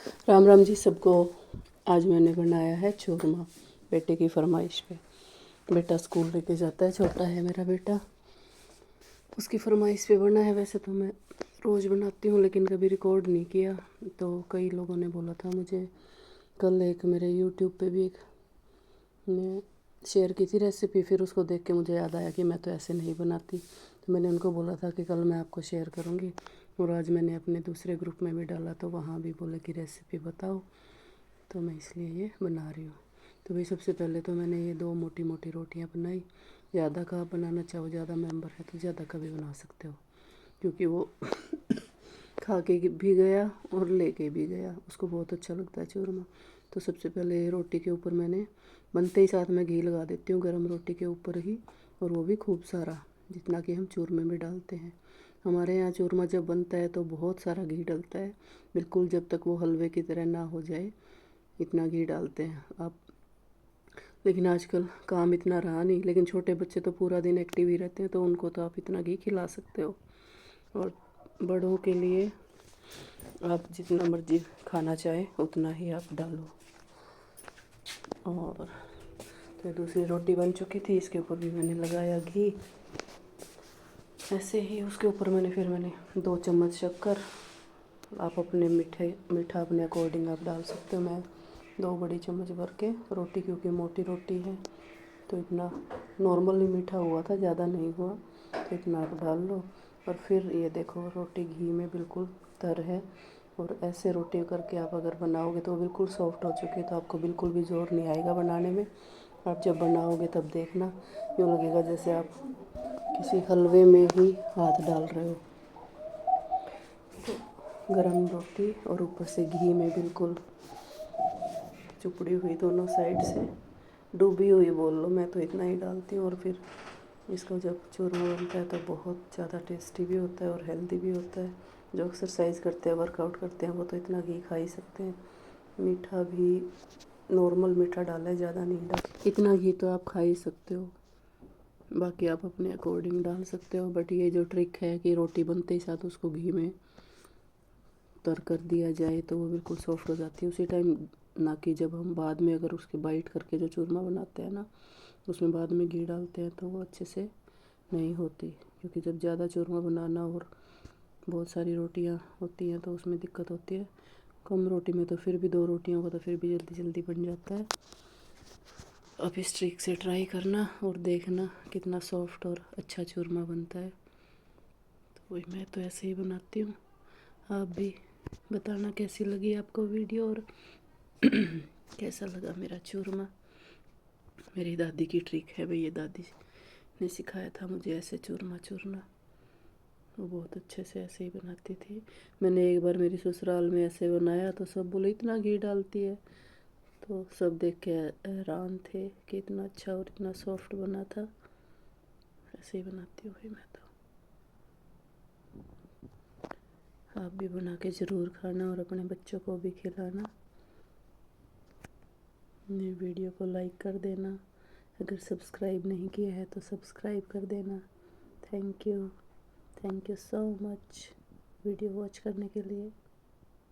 राम राम जी सबको। आज मैंने बनाया है चूरमा बेटे की फरमाइश पे। बेटा स्कूल लेके जाता है, छोटा है मेरा बेटा, उसकी फरमाइश पे बना है। वैसे तो मैं रोज़ बनाती हूँ लेकिन कभी रिकॉर्ड नहीं किया। तो कई लोगों ने बोला था मुझे, कल एक मेरे यूट्यूब पे भी एक ने शेयर की थी रेसिपी, फिर उसको देख के मुझे याद आया कि मैं तो ऐसे नहीं बनाती। तो मैंने उनको बोला था कि कल मैं आपको शेयर करूँगी, और आज मैंने अपने दूसरे ग्रुप में भी डाला तो वहाँ भी बोले कि रेसिपी बताओ, तो मैं इसलिए ये बना रही हूँ। तो भाई सबसे पहले तो मैंने ये 2 मोटी मोटी रोटियाँ बनाई। ज़्यादा का आप बनाना चाहो, ज़्यादा मेंबर है तो ज़्यादा का भी बना सकते हो, क्योंकि वो खा के भी गया और लेके भी गया, उसको बहुत अच्छा लगता है चूरमा। तो सबसे पहले रोटी के ऊपर मैंने बनते ही साथ में घी लगा देती हूँ, गरम रोटी के ऊपर ही, और वो भी खूब सारा, जितना कि हम चूरमे में डालते हैं। हमारे यहाँ चूरमा जब बनता है तो बहुत सारा घी डलता है, बिल्कुल जब तक वो हलवे की तरह ना हो जाए इतना घी डालते हैं आप। लेकिन आजकल काम इतना रहा नहीं, लेकिन छोटे बच्चे तो पूरा दिन एक्टिव ही रहते हैं, तो उनको तो आप इतना घी खिला सकते हो। और बड़ों के लिए आप जितना मर्जी खाना चाहे उतना ही आप डालो। और तो दूसरी रोटी बन चुकी थी, इसके ऊपर भी मैंने लगाया घी ऐसे ही। उसके ऊपर मैंने 2 चम्मच शक्कर, आप अपने मीठा अपने अकॉर्डिंग आप डाल सकते हो। मैं 2 बड़ी चम्मच भर के रोटी, क्योंकि मोटी रोटी है तो इतना नॉर्मली मीठा हुआ था, ज़्यादा नहीं हुआ, तो इतना आप डाल लो। और फिर ये देखो रोटी घी में बिल्कुल तर है, और ऐसे रोटी करके आप अगर बनाओगे तो बिल्कुल सॉफ्ट हो चुकी है, तो आपको बिल्कुल भी ज़ोर नहीं आएगा बनाने में। आप जब बनाओगे तब देखना यूँ लगेगा जैसे आप किसी हलवे में ही हाथ डाल रहे हो। तो गरम रोटी और ऊपर से घी में बिल्कुल चुपड़ी हुई, दोनों साइड से डूबी हुई बोल लो, मैं तो इतना ही डालती हूँ। और फिर इसका जब चूरमा बनता है तो बहुत ज़्यादा टेस्टी भी होता है और हेल्दी भी होता है। जो एक्सरसाइज करते हैं, वर्कआउट करते हैं, वो तो इतना घी खा ही सकते हैं। मीठा भी नॉर्मल मीठा डाला है, ज़्यादा नहीं डाला। इतना घी तो आप खा ही सकते हो, बाकी आप अपने अकॉर्डिंग डाल सकते हो। बट ये जो ट्रिक है कि रोटी बनते ही साथ उसको घी में तर कर दिया जाए तो वो बिल्कुल सॉफ्ट हो जाती है उसी टाइम, ना कि जब हम बाद में अगर उसके बाइट करके जो चूरमा बनाते हैं ना, उसमें बाद में घी डालते हैं तो वो अच्छे से नहीं होती। क्योंकि जब ज़्यादा चूरमा बनाना और बहुत सारी रोटियां होती हैं तो उसमें दिक्कत होती है। कम रोटी में तो फिर भी 2 रोटियों का तो फिर भी जल्दी जल्दी बन जाता है। आप इस ट्रिक से ट्राई करना और देखना कितना सॉफ्ट और अच्छा चूरमा बनता है। तो वही मैं तो ऐसे ही बनाती हूँ, आप भी बताना कैसी लगी आपको वीडियो, और कैसा लगा मेरा चूरमा। मेरी दादी की ट्रिक है भाई, ये दादी ने सिखाया था मुझे ऐसे चूरमा चूरना, वो बहुत अच्छे से ऐसे ही बनाती थी। मैंने एक बार मेरी ससुराल में ऐसे बनाया तो सब बोले इतना घी डालती है, तो सब देख के हैरान थे कि इतना अच्छा और इतना सॉफ्ट बना था। ऐसे ही बनाती हूँ भाई मैं तो। आप भी बना के ज़रूर खाना और अपने बच्चों को भी खिलाना। मेरी वीडियो को लाइक कर देना, अगर सब्सक्राइब नहीं किया है तो सब्सक्राइब कर देना। Thank you so much video watch करने के लिए।